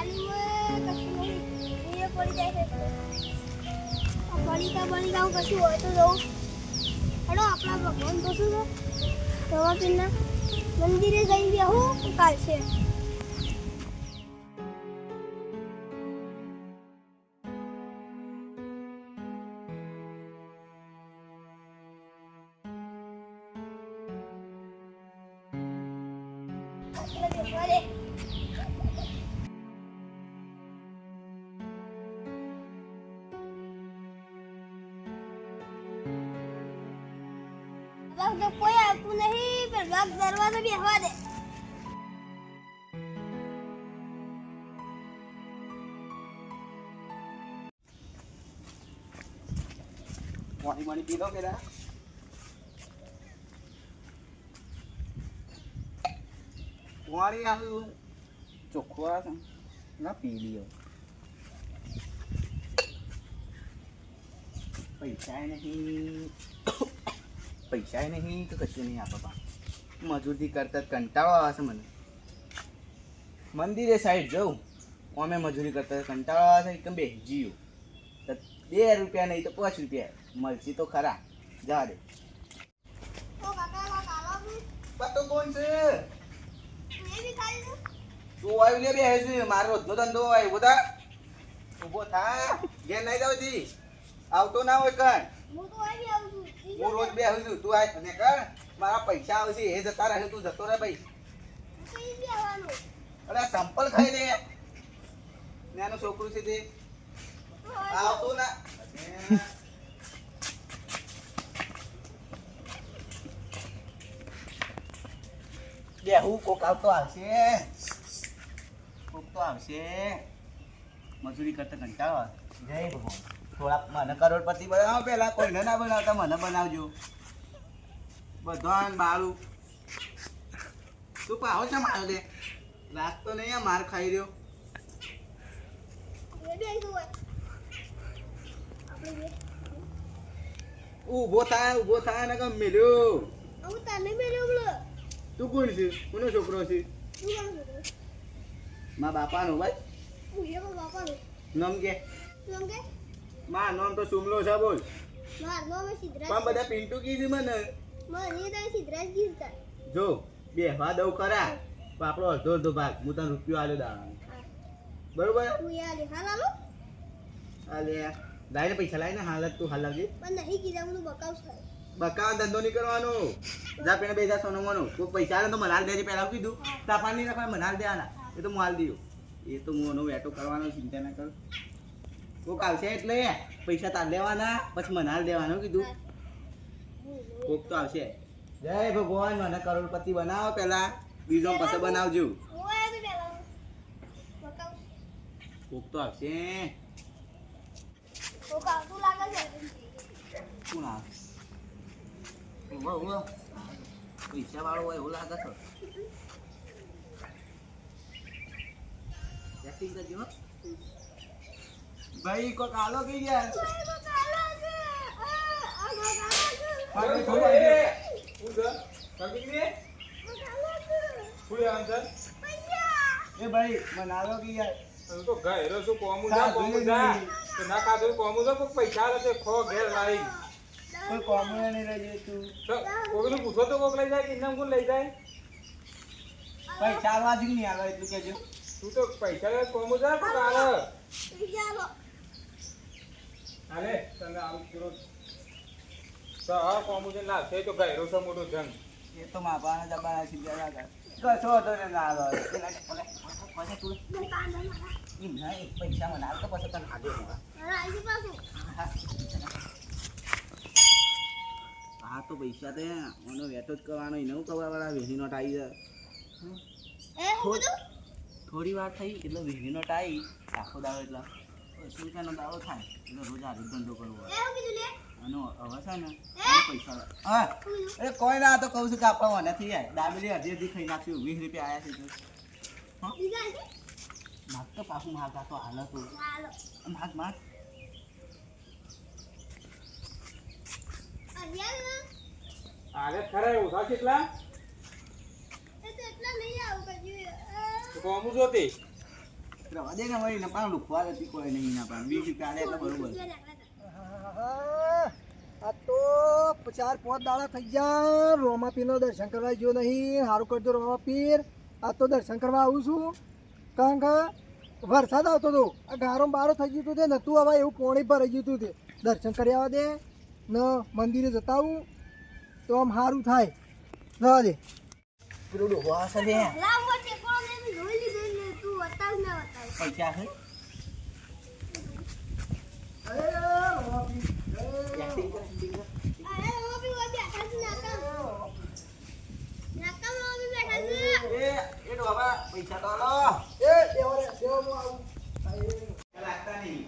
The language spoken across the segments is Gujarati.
થાળીમાં કશું નહીં એ પડી જાય છે બળીકા હું કશું હોય તો જવું હેડો આપણા ભગવાન તો શું છે રવાપીરના મંદિરે જઈને બેહું કાલશે તો કોઈ આવતું નહીં પણ દરવાજો બેહવા દે પાણી પી લો પેલા પાણી આવ્યું ચોખ્ખું આવે ના પી લ્યો પૈસા નહીં તો કશું નહીં આપવા મજૂરી કરતા કંટાળો આવે છે મને મંદિરે સાઈડ જાઉં અમે મજૂરી કરતા કંટાળો આવે છે એકદમ બેસી તો 2 રૂપિયા નહીં તો 5 રૂપિયા મળશે તો ખરા જવા દે તો કોણ છે તું આવી લે બેસે મારો રોજનો ધંધો હોય ઉભો થા ઘેર નહીં જાવ જી આવતો ના હોય કણ હું રોજ બે આવું છું તું આ અને કર મારા પૈસા આવશે એ જતા રહે તું જતો રહે ભાઈ અરે સંપલ ખાઈ લે નાનું છોકરું છે તે આવતો ના બેહું કોક આવતો આવશે મજૂરી કરતા કંટાળો જય ભગવાન થોડા મને કરોડપતિ બનાવો પેલા કોઈને ના બનાવતા મને બનાવજો બધાને મારું તું પાવો છે મારો લે રાખતો નહીં આ માર ખાઈ રહ્યો ઊભો થાય ને કેમ મેલ્યો તું કોણ છે કોનો છોકરો છે મારા બાપાનો ભાઈ નામ કે માર નામ તો સુમલો છે બોલ પણ બધા પિન્ટુ કી છે મને જો બેહવા દઉં ખરા તો આપણો અડધો ભાગ હું તને રૂપિયો આલ્યો દાવાનો બરોબર હાલે લાઈને પૈસા લાઈને હાલત તું હાલ લાવજે બકાવા ધંધો નહીં કરવાનો જા પેલા 2000 સોનો મોનો કોઈ પૈસા આલે તો મને હાલ દેજે પેલા કીધું તાફાન નહીં રાખવા મને હાલ દેવાના એ તો હું હાલ દઉં એ તો હું એનો વેટો કરવાનો ચિંતા ના કર કોક આવશે એટલે પૈસા તાર લેવાના પછી મને હાલ દેવાનો કીધું કોક તો આવશે જય ભગવાન મને કરોડપતિ બનાવો પેલા બીજો પછી બનાવજો કોક તો આવશે કોણ આવે પૈસા વાળો હોય એવું લાગે છે એક્ટિંગ કરજો ભાઈ કોઈ કાલો કઈ ગયા એ ભાઈ મનાલો કી યાર તો ઘેરો શું કોમું જા તો ના કાતો કોમું જા કોઈ પૈસા લેતે ખો ઘેર લાવી કોઈ કોમું નહીં રહી તું કોઈને પૂછો તો કોક લઈ જાય કે નામ કોણ લઈ જાય પૈસા આવા જ નહીં આવે એટલું કેજો તું તો પૈસા લે કોમું જા તો કાલે હાલે તને આમ પૂરો તો આ કોમું જે ના છે તો ઘેરો છે મોટો જંગ એ તો માપાના જબાના સીધા લાગે કશો તો ને ના આવે પૈસા તું એમ ના પૈસા મને આવ તો પછી તને આગે હા તો પૈસા તે ઓનો વેટો જ કરવાનો એને હું કરવા વાળા વેહી નોટ આવી જાય થોડી વાર થઈ એટલે વેહી નોટ આવી આખો દાડો એટલે શું રૂપિયાનો દાડો થાય એટલે રોજ આ ધંધો કરવો આનો હવે છે ને પૈસા હા અરે કોઈ ના તો કહું છું કે આપવા નથી યાર દાબેલી અડધી ખાઈ નાખ્યું 20 રૂપિયા આવ્યા છે માગ તો પાછું માગા તો હાલ તો માગ હાલે ખરા ઓછા કેટલા કોમું જોતી રવા દે ને વળી ને પાછું લુખવા નથી કોઈ નહીં ના પાડે 20 રૂપિયા આલે એટલે બરોબર આ તો 4-5 દાડા થઈ ગયા રોમાપીરનો દર્શન કરવા ગયો નહીં. સારું કરજો રોમાપીર, આ તો દર્શન કરવા આવું છું. કારણ કે વરસાદ આવતો હતો, આ ગારો બારો થઈ ગયું હતું તે નતું હવે એવું પોણી ભરાઈ ગયું હતું તે. દર્શન કરી આવવા દે ને મંદિરે જતા આવું તો આમ સારું થાય. જવા દે. પેલું ડોહો હશે લે લાવો તે કોણ ને જોઈ લીધું ને તું બતાવ ના બતાવ. પૈસા છે અરે રોમાપીર, એક્ટિંગ કર એક્ટિંગ કર અરે મમ્મી વો બેઠા છે નાકા મમ્મી બેઠા છે. એ ડોહા પૈસા તો આલો એ દેવો રે દેવો હું આવું. લાગતા નહીં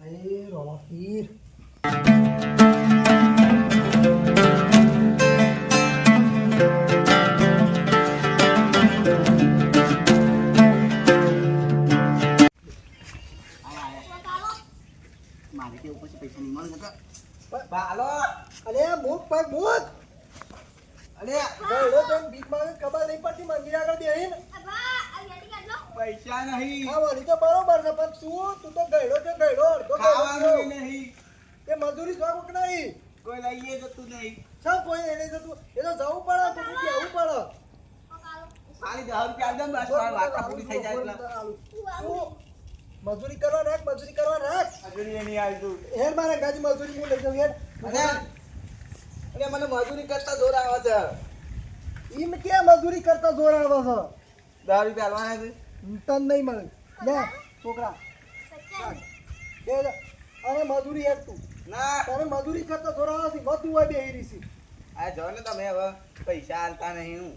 એ રોમાપીર મારે કે ઉપર પૈસા નહીં મળે નકા બાલો અલે મૂક પગ મૂક. અલે ગયડો તો બીક માંગે ખબર નહીં પડતી મંદિર આગળ બેહીને. અબા આ યાદી કાઢ લો. પૈસા નહીં હા વળી તો બરોબર છે પણ તું તો ગયડો છે ગયડો અડધો ખાવાનું ગયડો નહીં એ મજૂરી શોખ નહીં. કોઈ લઈએ જતું નહીં સા કોઈ એને જતું એ તો જવું પડે તો પછી આવવું પડે. ખાલી 10 રૂપિયા આલ દે બસ મારી વાત પૂરી થઈ જાય એટલે તું મજૂરી કરવા રાખ મજૂરી કરવા રાખ. મજૂરી નહીં આવતું હેર મારે ગાડી મજૂરી હું લઈ જાઉં હેર. અરે મને મજૂરી કરતા જોર આવે છે ઈમ કે મજૂરી કરતા જોર આવે છે. 10 રૂપિયા આલવાના છે તન નહીં મળે લે છોકરા દે દે. અરે મજૂરી હેર તું ના તારે મજૂરી કરતા જોર આવે છે બધું હોય બેહી રહી છે. આ જો ને તમે હવે પૈસા આલતા નહીં હું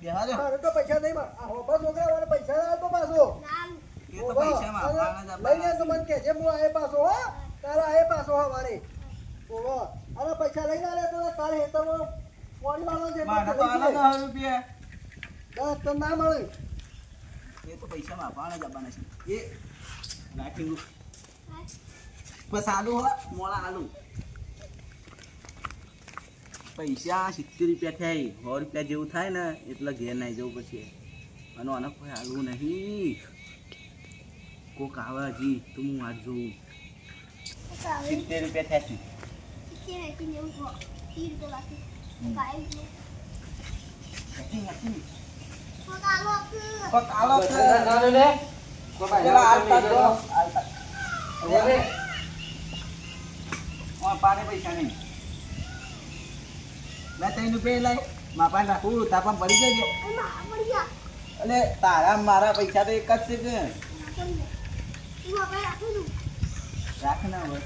બેહા દો તારે તો પૈસા નહીં મળે. આ હોપા છોકરા વાળા પૈસા ના આપો પાછો. એ તો પૈસા મારવાના જ લઈ લે તો આપવાના મને કહેજે હું આયે પાછો હો. તારા આયે પાછો હો મારે. ઓહો અરે પૈસા લઈને આલે તો તારે હેતરમાં પાણી વાળો છે મારે તો આલો 10 રૂપિયા દસ તો ના મળે. એ તો પૈસા મારવાના જ આપવાના છે એ રાખી બસ આલુ હો મોળા આલુ પૈસા 70 રૂપિયા થાય 100 રૂપિયા જેવું થાય ને એટલે ઘેર નાઈ જવું પછી અને આને કોઈ આલવું નહીં કોક આવે હજી તો હું વાત જોઉં 70 રૂપિયા થાય છે કોક આલો પેલા આલતા જો આલતા પાણી પૈસા નહીં લે 3 રૂપિયા લાય માપાને રાખું તાપા પડી જજે અલે તારા મારા પૈસા તો એક જ છે કે રાખ ના હવે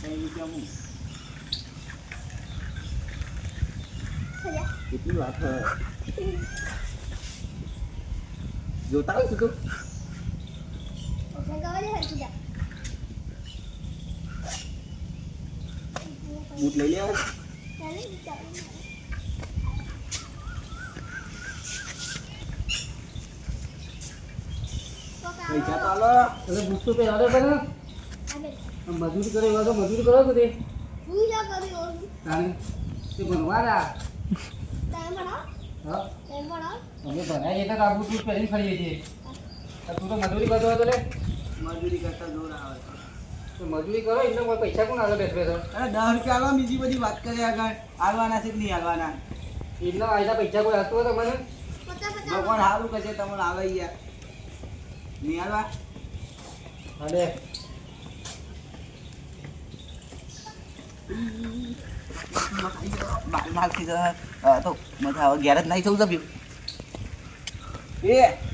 3 રૂપિયા હું કેટલી વાત જોતા હોય તું બૂટ લઈ લેવા પૈસા તો આલો એટલે ગુસ્સો પે આલે તને મજૂરી કરે એવા તો મજૂરી કરો કે તે તારે તે ભણવાના હા અમે ભણાય એટલે કાબુ તું પહેરીને ખડીએ છીએ તું તો મજૂરી કરતો હતો લે મજૂરી કરતા જોર આવે તો મજૂરી કરો એટલે કોઈ પૈસા કોણ આગળ બેઠવે તો અરે 10 રૂપિયા આલવા બીજી બધી વાત કરે આગળ આલવાના છે કે નહીં આલવાના એટલા આયલા પૈસા કોઈ આપતો હતો મને ભગવાન સારું કરશે તમને આવે યાર નહીં આલવા અરે નાખી તો મજા આવે ઘેર જ નહીં થવું જબ્યું એ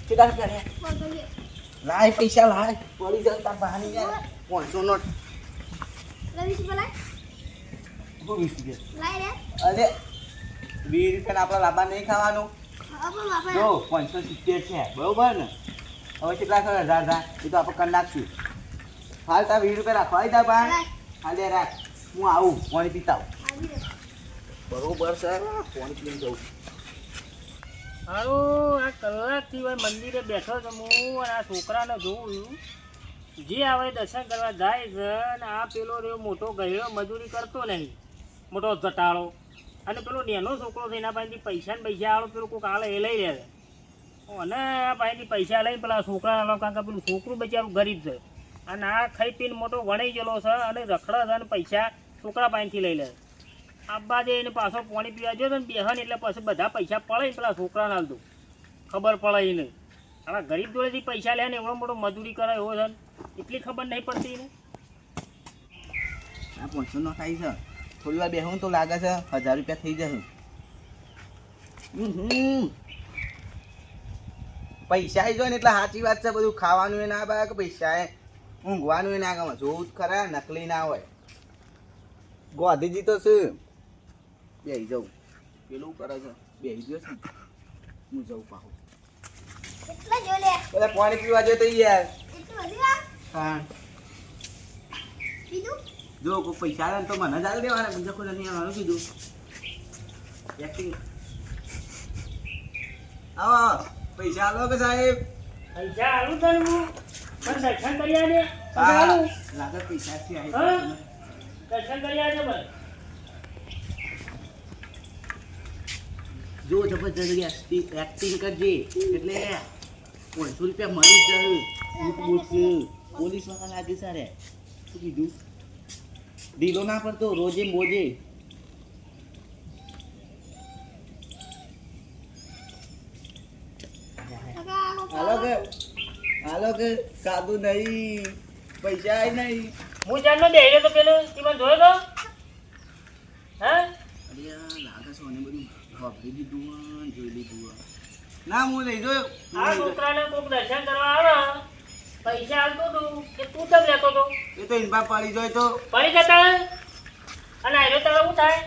કેટલા રૂપિયા લાય પૈસા લાય પડી જાય તાર બહાની જાય 500 નોટ 20 રૂપિયા અરે 20 રૂપિયા આપણા લાંબા નહીં ખાવાનું જો 570 છે બરોબર ને હવે કેટલા ખરા 1000 એ તો આપણે કરી નાખશું હાલ તાર 20 રૂપિયા રાખવા આવી તા બા હાલે રાખ હું આવું પાણી પીતા આવું બરોબર સર પાણી પીને જવું હારું આ કલાકથી મંદિરે બેઠો તો હું અને આ છોકરાને જોઉં છું જે આવે એ દર્શન કરવા જાય છે ને આ પેલો રહ્યો મોટો ગયડો મજૂરી કરતો નહીં, મોટો જટાળો, અને પેલો નેનો છોકરો છે એના પાસેથી પૈસા ને પૈસા આલો પેલો કોઈક આલે એ લઈ લે છે, અને આ પાસેથી પૈસા લઈને પેલા છોકરા આલો, કારણ કે પેલું છોકરું બચારું ગરીબ છે, અને આ ખાઈ પીને મોટો વણાઈ ગયેલો છે અને રખડા છે અને પૈસા છોકરા પાસેથી લઈ લે છે. આબા દે એને પાછો પાણી પીવા જો ને બેહન એટલે પછી બધા પૈસા પડે ને પેલા છોકરાને હાલતું ખબર પડે એને. આવા ગરીબ જોડેથી પૈસા લે ને એવડો મોટો મજૂરી કરે એવો છે ને એટલી ખબર નહીં પડતી ને. આ 500 નો થાય છે, થોડી વાર બેહું તો લાગે છે 1000 રૂપિયા થઈ જશે. પૈસા આવી જાય ને એટલે સાચી વાત છે, બધું ખાવાનું એ ના આવે કે પૈસા એ ઊંઘવાનું એ ના ગમે, જોવું જ ખરા નકલી ના હોય. ગોધીજી તો શું બેહી જાઉં, પેલું કરે છે બેહી ગયો છે, હું જઉં પાછું. કેટલા જો લે બધા પાણી પીવા જોઈએ તો યાર. એટલું બધી વાર હા કીધું જો કોઈ પૈસા આવે ને તો મને જ આલી દેવાના, બીજા કોઈ નથી આવવાનું કીધું. એક્ટિંગ આવો પૈસા આલો કે સાહેબ. પૈસા આલું તને હું પણ દર્શન કરી આને. હા લાગે પૈસા થી હા? આવી. દર્શન કરી આને બસ. જો જબરજસ્ત એક્ટિંગ કરજે એટલે 500 રૂપિયા મળી જાય. પોલીસ વાળા લાગે સારે. શું કીધું? ઢીલો ના પડતો, રોજે મોજે. હાલો કે કાદુ નહીં, પૈસા નહીં. હું જાણનો બેહ્યો તો પેલો તીમાં જોયો તો હા અરે લાગે છે મને બધું વાપરી દીધું હોય, જોઈ લીધું હોય. ના હું નહીં જોયો. આ છોકરાને કોક દર્શન કરવા આવે પૈસા આલતો તું કે તું કેમ લેતો તો એ તો ઇન્ફા પડી જાય તો પડી જતા અને આયરો તારે શું થાય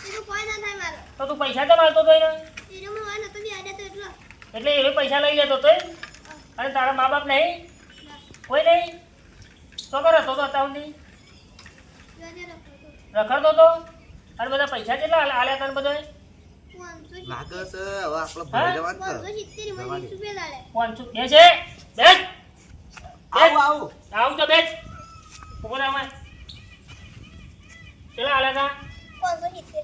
એનું કોઈ ના થાય મારો તો તું પૈસા કેમ આલતો તો એને એનો મને વાન હતો બી આડે તો એટલો એટલે એ પૈસા લઈ લેતો તો અને તારા મા બાપ નહીં કોઈ નહીં તો કરો તો અત્યાર સુધી જોજે રખડતો રખડતો તો અને બધા પૈસા કેટલા આલ્યા તને બધા 570 લાગે છે હવે આપણે ભૂલી જવાનું છે. 570 મને 20 રૂપિયા લાલે 500 બે છે બેસ આવું આવું આવું તો બેસ ઉપર આમાં કેટલા આલ્યા તા 570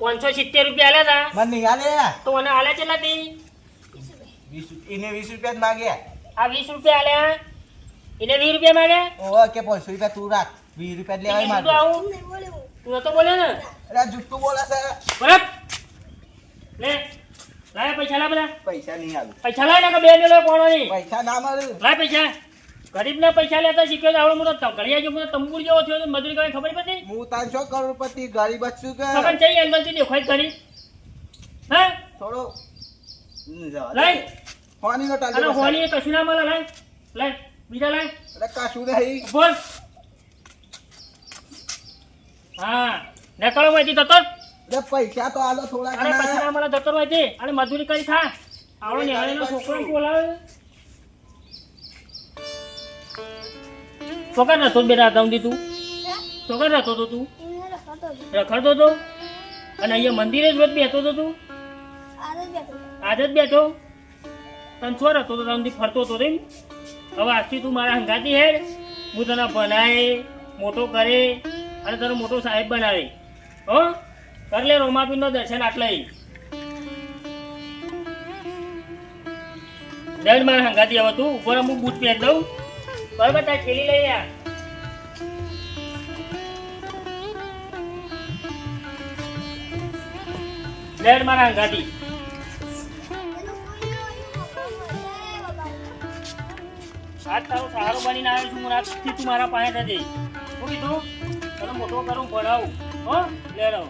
570 રૂપિયા આલ્યા તા મને નહીં હાલે. તો મને આલ્યા કેટલા તી 20 એને 20 રૂપિયા જ માગ્યા. આ 20 રૂપિયા આલ્યા એને 20 રૂપિયા માંગ્યા ઓહો કે 500 રૂપિયા તું રાખ, 20 રૂપિયા જ લેવાય બીજું તો મારે. આવું નહીં બોલે હું તું નતો બોલ્યો ને અરે આ જુઠ્ઠું બોલે છે. બરાબર લે લાય પૈસા લા બધા પૈસા નહીં આલું, પૈસા લાય ને કે બે મેલો કોણો નહીં પૈસા ના મળે. લાય પૈસા ગરીબના પૈસા લેતા શીખ્યો તો આવડો મોટો તકડિયા જેવો તંબુર જેવો થયો તો મજૂરી કરે ખબર પડી હું 300 કરોડપતિ ગરીબ જ છું કે ખબર ચઈ એંગલથી દેખાય કરી હા થોડો લાય હોનીનો અને ટાલ્યો હોલી એ કશું ના મળે લાય લાય બીજા લાય અરે કાશું નહીં. બોલ હા નકળો માંથી જતો અરે પૈસા તો આલો થોડા અરે પછી ઘણા. ના મળે જતો માંથી અને મજૂરી કરી ખા આવડો નેહાળીનો છોકરો બોલાવે ચોકર નતો બેટા હતા તું ચોકર નતો તો તું એને રખડતો હતો રખડતો તો અને અહીંયા મંદિરે જ રોજ બેઠો તો તું આરે બેઠો આજે જ બેઠો તને છો રહેતો તો તમને ફરતો હતો રે હવે આજથી તું મારા હંગાતી હેડ હું તને ભણાય મોટો કરે અને તને મોટો સાહેબ બનાવે હો કર લે રોમાપીરનો દર્શન આટલે દંડ મારા હંગાતી હવે તું ઉપર હું બૂટ પહેર દઉં બરાબર તાર ખેલી લઈ યાર દંડ મારા હંગાતી એનો કોઈ ના હોય બાબા આજ તારો સહારો બનીને આવ્યો છું હું આજથી તું મારા પાસે થજે શું કીધું તને મોટો કરું ભણાવું હો લે રહો